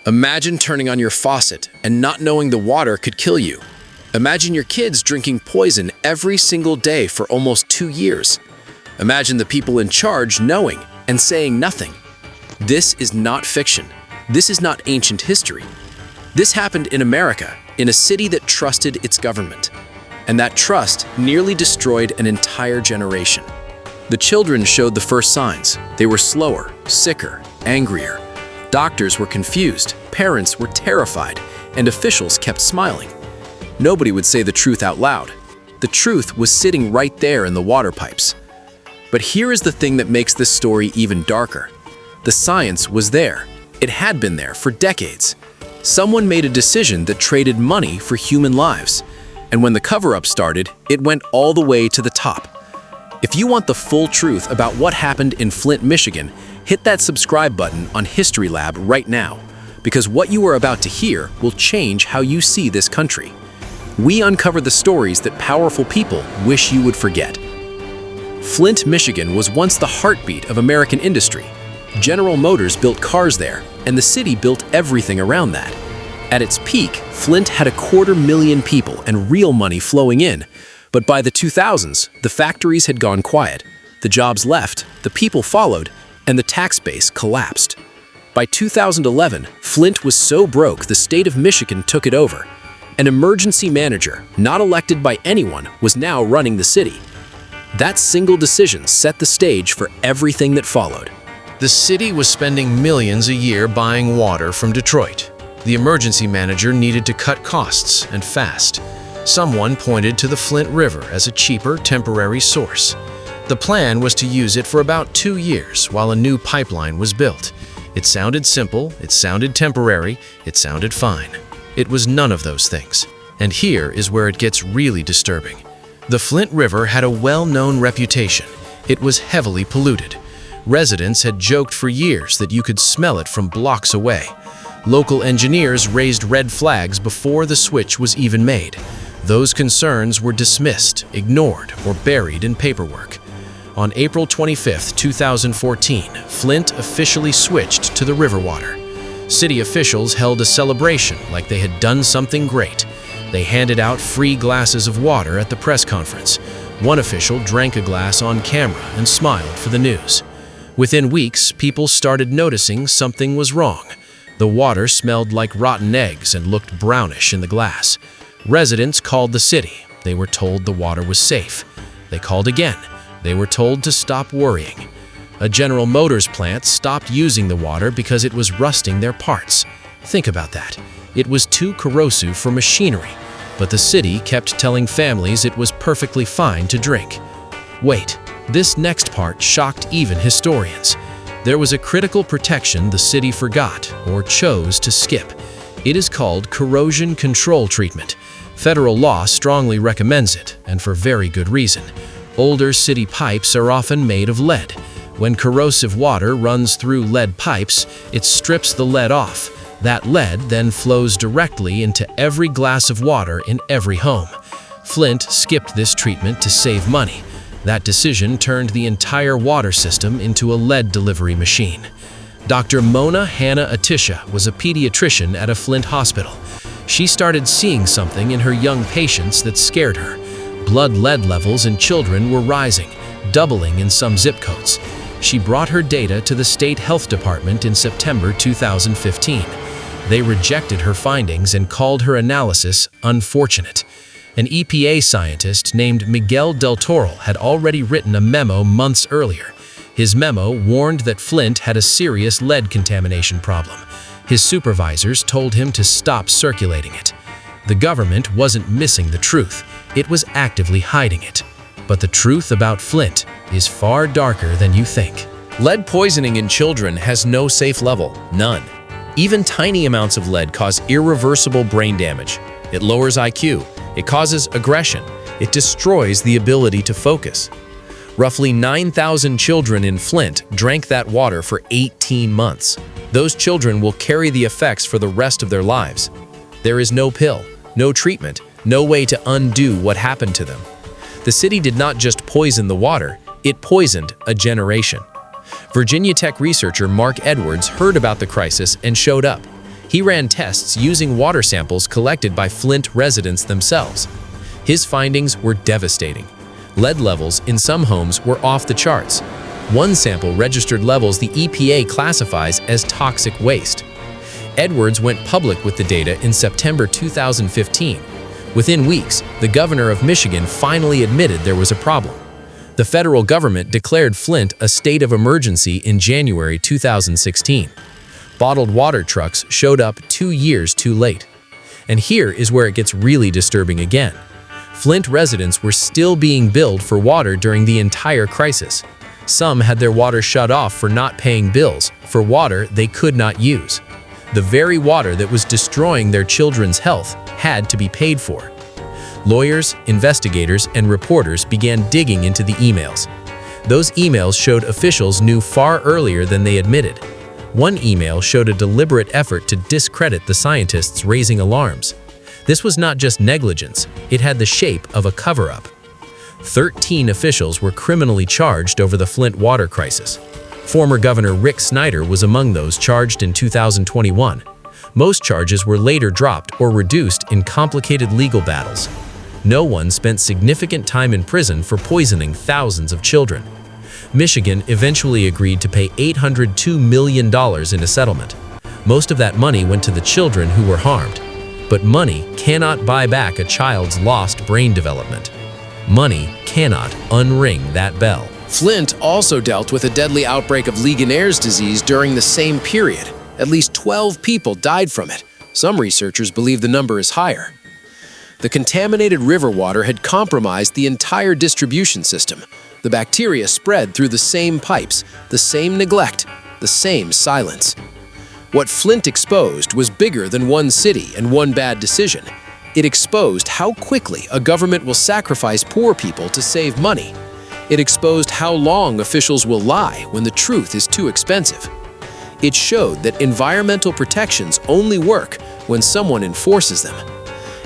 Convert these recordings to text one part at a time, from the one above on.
Imagine turning on your faucet and not knowing the water could kill you. Imagine your kids drinking poison every single day for almost 2 years. Imagine the people in charge knowing and saying nothing. This is not fiction. This is not ancient history. This happened in America, in a city that trusted its government. And that trust nearly destroyed an entire generation. The children showed the first signs. They were slower, sicker, angrier. Doctors were confused, parents were terrified, and officials kept smiling. Nobody would say the truth out loud. The truth was sitting right there in the water pipes. But here is the thing that makes this story even darker. The science was there. It had been there for decades. Someone made a decision that traded money for human lives. And when the cover-up started, it went all the way to the top. If you want the full truth about what happened in Flint, Michigan, hit that subscribe button on History Lab right now, because what you are about to hear will change how you see this country. We uncover the stories that powerful people wish you would forget. Flint, Michigan was once the heartbeat of American industry. General Motors built cars there, and the city built everything around that. At its peak, Flint had 250,000 people and real money flowing in. But by the 2000s, the factories had gone quiet. The jobs left, the people followed, and the tax base collapsed. By 2011, Flint was so broke the state of Michigan took it over. An emergency manager, not elected by anyone, was now running the city. That single decision set the stage for everything that followed. The city was spending millions a year buying water from Detroit. The emergency manager needed to cut costs, and fast. Someone pointed to the Flint River as a cheaper, temporary source. The plan was to use it for about 2 years while a new pipeline was built. It sounded simple, it sounded temporary, it sounded fine. It was none of those things. And here is where it gets really disturbing. The Flint River had a well-known reputation. It was heavily polluted. Residents had joked for years that you could smell it from blocks away. Local engineers raised red flags before the switch was even made. Those concerns were dismissed, ignored, or buried in paperwork. On April 25, 2014, Flint officially switched to the river water. City officials held a celebration like they had done something great. They handed out free glasses of water at the press conference. One official drank a glass on camera and smiled for the news. Within weeks, people started noticing something was wrong. The water smelled like rotten eggs and looked brownish in the glass. Residents called the city. They were told the water was safe. They called again. They were told to stop worrying. A General Motors plant stopped using the water because it was rusting their parts. Think about that. It was too corrosive for machinery, but the city kept telling families it was perfectly fine to drink. Wait, this next part shocked even historians. There was a critical protection the city forgot or chose to skip. It is called corrosion control treatment. Federal law strongly recommends it, and for very good reason. Older city pipes are often made of lead. When corrosive water runs through lead pipes, it strips the lead off. That lead then flows directly into every glass of water in every home. Flint skipped this treatment to save money. That decision turned the entire water system into a lead delivery machine. Dr. Mona Hanna Atisha was a pediatrician at a Flint hospital. She started seeing something in her young patients that scared her. Blood lead levels in children were rising, doubling in some zip codes. She brought her data to the state health department in September 2015. They rejected her findings and called her analysis unfortunate. An EPA scientist named Miguel Del Toro had already written a memo months earlier. His memo warned that Flint had a serious lead contamination problem. His supervisors told him to stop circulating it. The government wasn't missing the truth. It was actively hiding it. But the truth about Flint is far darker than you think. Lead poisoning in children has no safe level, none. Even tiny amounts of lead cause irreversible brain damage. It lowers IQ. It causes aggression. It destroys the ability to focus. Roughly 9,000 children in Flint drank that water for 18 months. Those children will carry the effects for the rest of their lives. There is no pill, no treatment, no way to undo what happened to them. The city did not just poison the water, it poisoned a generation. Virginia Tech researcher Mark Edwards heard about the crisis and showed up. He ran tests using water samples collected by Flint residents themselves. His findings were devastating. Lead levels in some homes were off the charts. One sample registered levels the EPA classifies as toxic waste. Edwards went public with the data in September 2015. Within weeks, the governor of Michigan finally admitted there was a problem. The federal government declared Flint a state of emergency in January 2016. Bottled water trucks showed up 2 years too late. And here is where it gets really disturbing again. Flint residents were still being billed for water during the entire crisis. Some had their water shut off for not paying bills for water they could not use. The very water that was destroying their children's health had to be paid for. Lawyers, investigators, and reporters began digging into the emails. Those emails showed officials knew far earlier than they admitted. One email showed a deliberate effort to discredit the scientists raising alarms. This was not just negligence, it had the shape of a cover-up. 13 officials were criminally charged over the Flint water crisis. Former Governor Rick Snyder was among those charged in 2021. Most charges were later dropped or reduced in complicated legal battles. No one spent significant time in prison for poisoning thousands of children. Michigan eventually agreed to pay $802 million in a settlement. Most of that money went to the children who were harmed. But money cannot buy back a child's lost brain development. Money cannot unring that bell. Flint also dealt with a deadly outbreak of Legionnaire's disease during the same period. At least 12 people died from it. Some researchers believe the number is higher. The contaminated river water had compromised the entire distribution system. The bacteria spread through the same pipes, the same neglect, the same silence. What Flint exposed was bigger than one city and one bad decision. It exposed how quickly a government will sacrifice poor people to save money. It exposed how long officials will lie when the truth is too expensive. It showed that environmental protections only work when someone enforces them.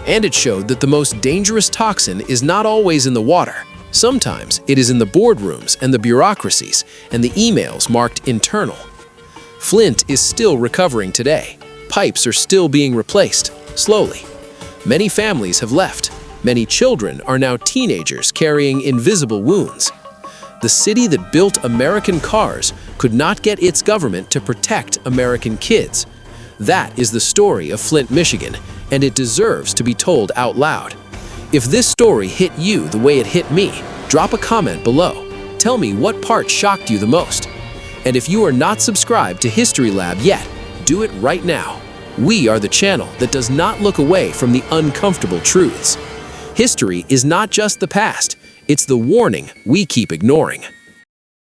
And it showed that the most dangerous toxin is not always in the water. Sometimes it is in the boardrooms and the bureaucracies and the emails marked internal. Flint is still recovering today. Pipes are still being replaced, slowly. Many families have left. Many children are now teenagers carrying invisible wounds. The city that built American cars could not get its government to protect American kids. That is the story of Flint, Michigan, and it deserves to be told out loud. If this story hit you the way it hit me, drop a comment below. Tell me what part shocked you the most. And if you are not subscribed to History Lab yet, do it right now. We are the channel that does not look away from the uncomfortable truths. History is not just the past, it's the warning we keep ignoring.